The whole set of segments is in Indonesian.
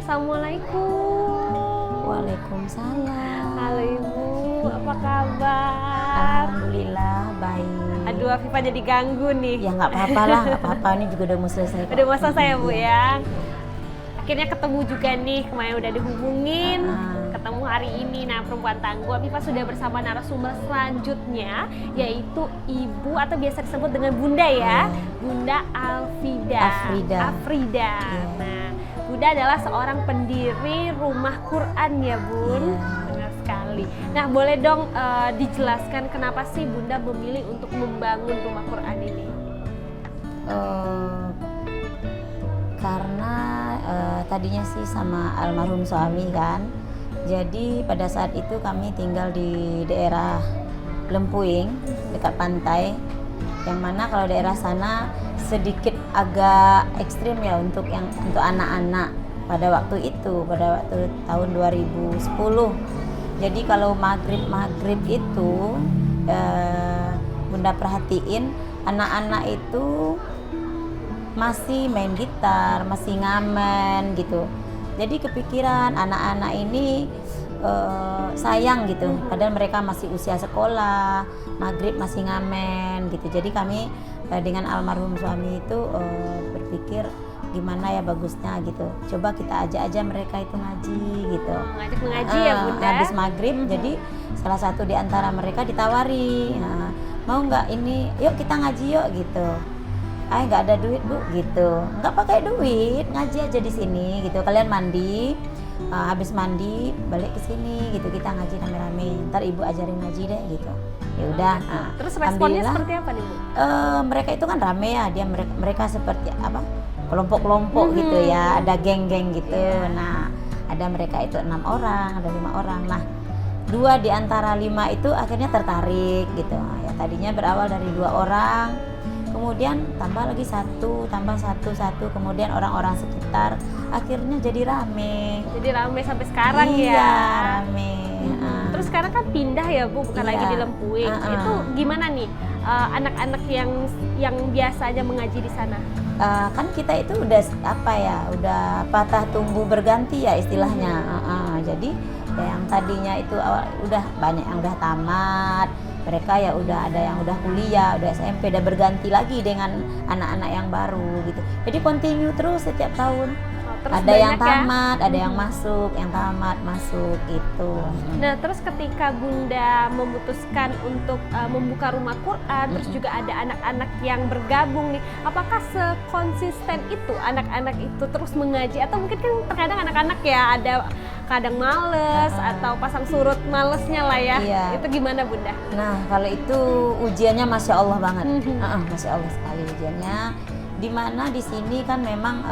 Assalamualaikum. Waalaikumsalam. Halo Ibu, apa kabar? Alhamdulillah baik. Aduh, Afifah jadi ganggu nih. Ya nggak apa-apa lah, nggak apa-apa. Ini juga udah mau selesai. Udah mau selesai ya Bu Iya. ya. Akhirnya ketemu juga nih, kemarin udah dihubungin. Ketemu hari ini. Nah, Perempuan Tangguh, Afifah sudah bersama narasumber selanjutnya, yaitu Ibu atau biasa disebut dengan Bunda ya, Bunda Afrida. Iya. Nah, Bunda adalah seorang pendiri Rumah Quran ya Bun. Iya. Benar sekali. Nah, boleh dong dijelaskan kenapa sih Bunda memilih untuk membangun Rumah Quran ini? Karena tadinya sih sama almarhum suami kan. Jadi pada saat itu kami tinggal di daerah Lempuing dekat pantai. Yang mana kalau daerah sana sedikit agak ekstrim ya untuk anak-anak pada waktu tahun 2010. Jadi kalau maghrib itu Bunda perhatiin anak-anak itu masih main gitar, masih ngamen gitu. Jadi kepikiran anak-anak ini sayang gitu, padahal mereka masih usia sekolah, maghrib masih ngamen gitu. Jadi kami dengan almarhum suami itu berpikir gimana ya bagusnya gitu. Coba kita ajak aja mereka itu ngaji gitu. Ngajak mengaji ya Bunda? Habis maghrib, jadi salah satu di antara mereka ditawari, mau nggak ini, yuk kita ngaji yuk gitu. Nggak ada duit Bu gitu, nggak pakai duit, ngaji aja di sini gitu. Kalian mandi, habis mandi balik ke sini gitu, kita ngaji rame-rame. Ntar ibu ajarin ngaji deh gitu. Ya udah. Terus responnya seperti apa nih Bu? Mereka itu kan rame ya, mereka seperti apa? Kelompok-kelompok gitu ya, ada geng-geng gitu. Nah, ada mereka itu 6 orang, ada 5 orang. Nah, 2 di antara 5 itu akhirnya tertarik gitu. Ya tadinya berawal dari 2 orang. Kemudian tambah lagi satu, kemudian orang-orang sekitar, akhirnya jadi rame. Jadi rame sampai sekarang Iya, ya. rame. Terus sekarang kan pindah ya Bu, bukan Iya. lagi di Lempuing. Itu gimana nih anak-anak yang biasanya mengaji di sana? Kan kita itu udah udah patah tumbuh berganti ya istilahnya. Jadi ya yang tadinya itu awal udah banyak yang udah tamat. Mereka ya udah ada yang udah kuliah, udah SMP, udah berganti lagi dengan anak-anak yang baru gitu. Jadi continue terus setiap tahun. Terus Ada yang banyak ya? tamat, ada yang masuk, yang tamat masuk gitu. Nah, terus ketika Bunda memutuskan untuk membuka Rumah Quran, terus juga ada anak-anak yang bergabung nih, apakah sekonsisten itu anak-anak itu terus mengaji? Atau mungkin kan terkadang anak-anak ya ada kadang males atau pasang surut malesnya lah ya. Iya. Itu gimana Bunda? Nah, kalau itu ujiannya Masya Allah banget. Masya Allah sekali ujiannya. Dimana di sini kan memang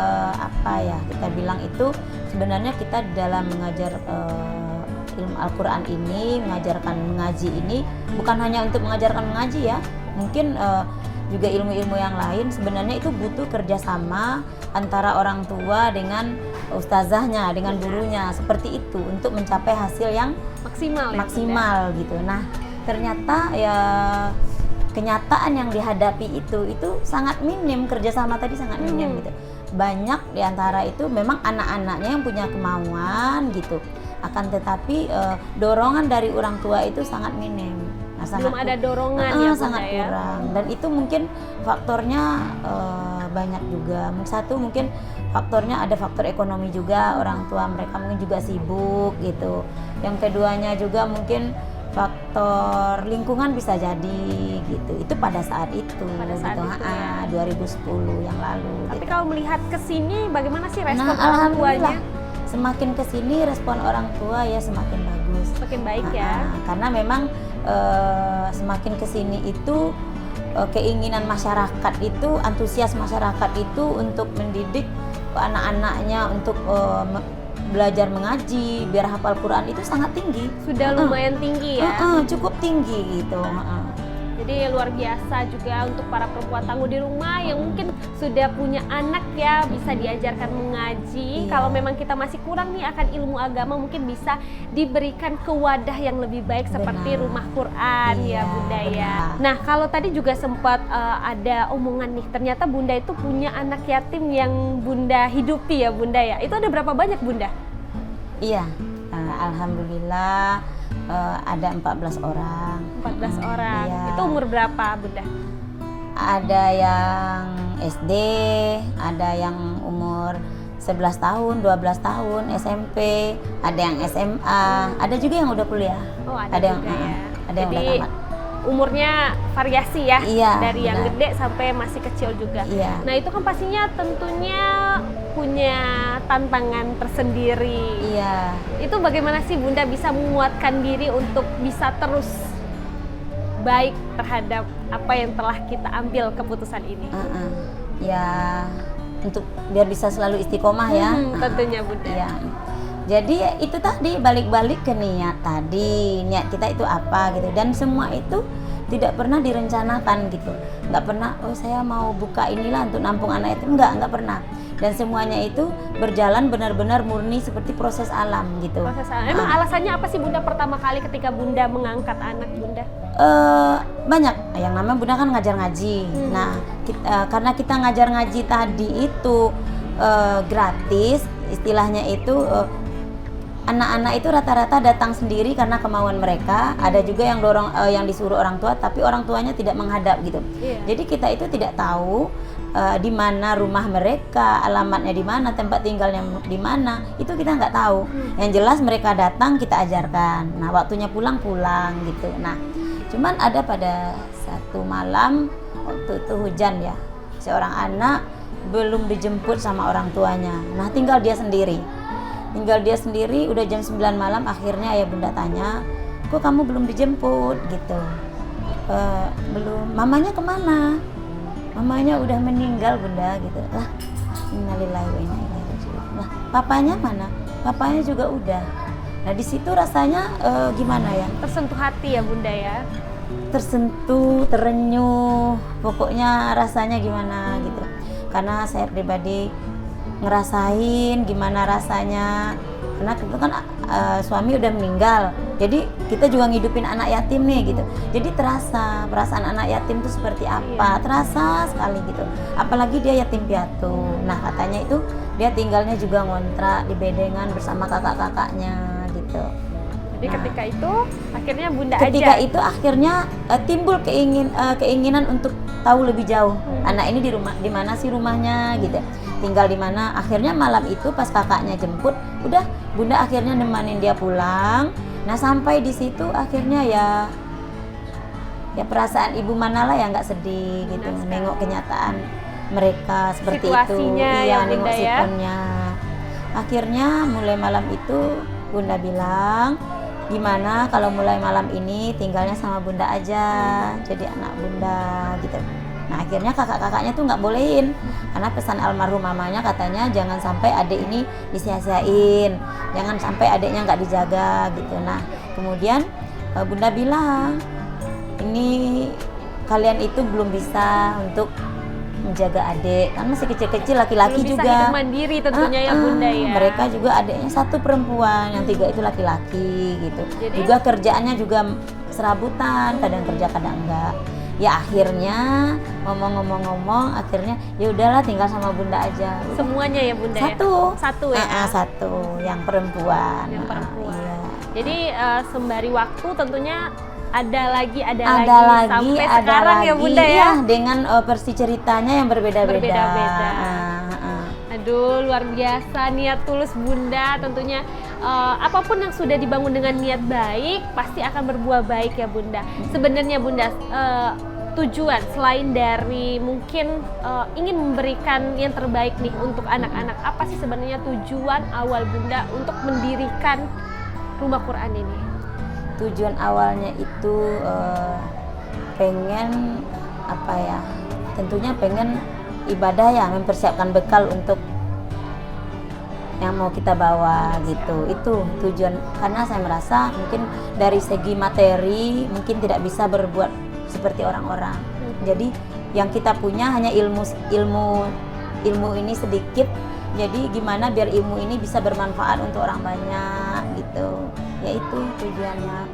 kita bilang itu sebenarnya kita dalam mengajar ilmu Al-Quran ini, mengajarkan mengaji ini bukan hanya untuk mengajarkan mengaji ya, mungkin juga ilmu-ilmu yang lain sebenarnya itu butuh kerjasama antara orang tua dengan ustazahnya, dengan gurunya, seperti itu untuk mencapai hasil yang maksimal gitu. Nah, ternyata ya kenyataan yang dihadapi itu sangat minim, kerjasama tadi sangat minim gitu. Banyak diantara itu memang anak-anaknya yang punya kemauan gitu, akan tetapi dorongan dari orang tua itu sangat minim. Belum ada dorongan ya Bunda sangat ya? kurang. Dan itu mungkin faktornya banyak juga. Satu mungkin faktornya ada faktor ekonomi juga, orang tua mereka mungkin juga sibuk gitu. Yang keduanya juga mungkin faktor lingkungan bisa jadi gitu. Itu pada saat itu gitu. 2010 yang lalu. Tapi gitu. kalau melihat ke sini bagaimana sih respon orang alhamdulillah, tuanya? semakin ke sini respon orang tua ya semakin bagus. Semakin baik ya. Karena memang semakin ke sini itu keinginan masyarakat itu, antusias masyarakat itu untuk mendidik anak-anaknya untuk belajar mengaji, biar hafal Quran itu sangat tinggi. Sudah lumayan tinggi ya. Cukup tinggi gitu. Jadi Jadi luar biasa juga untuk para perempuan tangguh di rumah yang mungkin sudah punya anak ya, bisa diajarkan mengaji. Iya. Kalau memang kita masih kurang nih akan ilmu agama, mungkin bisa diberikan ke wadah yang lebih baik seperti Benar. rumah Quran ya Iya, Bunda ya. benar. Nah kalau tadi juga sempat ada omongan nih, ternyata Bunda itu punya anak yatim yang Bunda hidupi ya Bunda ya. Itu ada berapa banyak Bunda? Iya, alhamdulillah ada 14 orang. 14 orang. Iya. Itu umur berapa Bunda? Ada yang SD, ada yang umur 11 tahun, 12 tahun, SMP, ada yang SMA, ada juga yang udah kuliah. Oh ada Ada yang, juga ya. ada yang Jadi udah tamat. umurnya variasi ya, Iya, dari yang benar. gede sampai masih kecil juga. Iya. Nah itu kan pastinya tentunya punya tantangan tersendiri. Iya. Itu bagaimana sih Bunda bisa menguatkan diri untuk bisa terus baik terhadap apa yang telah kita ambil keputusan ini? Ya, untuk biar bisa selalu istiqomah ya. Tentunya Bunda. Iya. Jadi itu tadi balik-balik ke niat tadi, niat kita itu apa gitu, dan semua itu tidak pernah direncanakan gitu, nggak pernah oh saya mau buka inilah untuk nampung anak itu, nggak pernah, dan semuanya itu berjalan benar-benar murni seperti proses alam gitu. Proses emang alasannya apa sih Bunda pertama kali ketika Bunda mengangkat anak Bunda? Banyak, yang namanya Bunda kan ngajar ngaji. Nah karena kita ngajar ngaji tadi itu gratis, istilahnya itu anak-anak itu rata-rata datang sendiri karena kemauan mereka. Ada juga yang dorong yang disuruh orang tua, tapi orang tuanya tidak menghadap gitu. Iya. Jadi kita itu tidak tahu di mana rumah mereka, alamatnya di mana, tempat tinggalnya di mana, itu kita nggak tahu. Yang jelas mereka datang kita ajarkan. Nah waktunya pulang gitu. Nah cuman ada pada satu malam waktu itu hujan ya, seorang anak belum dijemput sama orang tuanya. Nah tinggal dia sendiri, udah jam 9 malam. Akhirnya ayah bunda tanya, kok kamu belum dijemput gitu? Belum. Mamanya kemana? Mamanya udah meninggal bunda gitu. Lah, innalillahi wa inna ilaihi raji'un. Lah, papanya mana? Papanya juga udah. Nah di situ rasanya gimana ya? Tersentuh hati ya Bunda ya. Tersentuh, terenyuh, pokoknya rasanya gimana gitu. Karena saya pribadi ngerasain gimana rasanya, karena itu kan suami udah meninggal, jadi kita juga ngidupin anak yatim nih gitu. Jadi terasa perasaan anak yatim itu seperti apa, terasa sekali gitu. Apalagi dia yatim piatu. Nah katanya itu dia tinggalnya juga ngontrak di bedengan bersama kakak-kakaknya gitu. Jadi ketika itu akhirnya Bunda Ketika aja. itu akhirnya timbul keinginan untuk tahu lebih jauh. Anak ini di mana sih rumahnya gitu. Tinggal di mana. Akhirnya malam itu pas kakaknya jemput, udah Bunda akhirnya nemanin dia pulang. Nah, sampai di situ akhirnya ya perasaan ibu manalah yang nggak sedih gitu, nengok kenyataan mereka seperti Situasinya itu. Iya, ya, nengok Bunda, ya. situasinya. Akhirnya mulai malam itu Bunda bilang, gimana kalau mulai malam ini tinggalnya sama Bunda aja, jadi anak Bunda gitu. Nah akhirnya kakak-kakaknya tuh nggak bolehin, karena pesan almarhum mamanya katanya jangan sampai adik ini disia-siain, jangan sampai adiknya nggak dijaga gitu. Nah kemudian Bunda bilang, ini kalian itu belum bisa untuk menjaga adik, kan masih kecil-kecil, laki-laki Belum bisa juga hidup mandiri tentunya ya Bunda ya. mereka juga adiknya satu perempuan, yang 3 itu laki-laki gitu. Jadi juga kerjaannya juga serabutan, kadang kerja kadang enggak. Ya akhirnya ngomong-ngomong akhirnya ya udahlah tinggal sama Bunda aja. Udah. semuanya ya Bunda Satu. ya. Satu ya. Satu yang perempuan. Yang perempuan. Iya. Jadi sembari waktu tentunya ada lagi sampai ada sekarang lagi, ya Bunda ya. iya, dengan versi ceritanya yang berbeda-beda. Berbeda-beda. Aduh, luar biasa niat tulus Bunda. Tentunya apapun yang sudah dibangun dengan niat baik pasti akan berbuah baik ya Bunda. Sebenarnya Bunda, tujuan selain dari mungkin ingin memberikan yang terbaik nih untuk anak-anak, apa sih sebenarnya tujuan awal Bunda untuk mendirikan Rumah Quran ini? Tujuan awalnya itu pengen apa ya? Tentunya pengen ibadah ya, mempersiapkan bekal untuk yang mau kita bawa gitu. Itu tujuan, karena saya merasa mungkin dari segi materi mungkin tidak bisa berbuat seperti orang-orang. Jadi yang kita punya hanya ilmu ini sedikit. Jadi gimana biar ilmu ini bisa bermanfaat untuk orang banyak gitu. Ya itu tujuannya.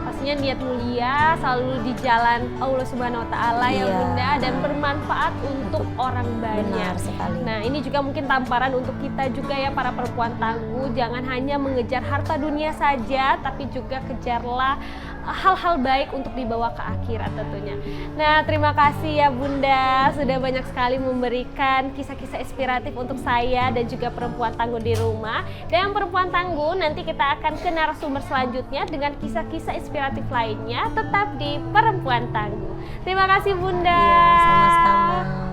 Pastinya niat mulia selalu di jalan Allah Subhanahu wa taala ya Iya. Bunda, dan bermanfaat untuk orang banyak. Benar sekali. Nah, ini juga mungkin tamparan untuk kita juga ya para perempuan tangguh, jangan hanya mengejar harta dunia saja, tapi juga kejarlah hal-hal baik untuk dibawa ke akhirat tentunya. Nah, terima kasih ya Bunda sudah banyak sekali memberikan kisah-kisah inspiratif untuk saya dan juga perempuan tangguh di rumah. Dan perempuan tangguh, nanti kita akan ke narasumber selanjutnya dengan kisah-kisah inspiratif lainnya, tetap di Perempuan Tangguh. Terima kasih Bunda. Iya, sama-sama.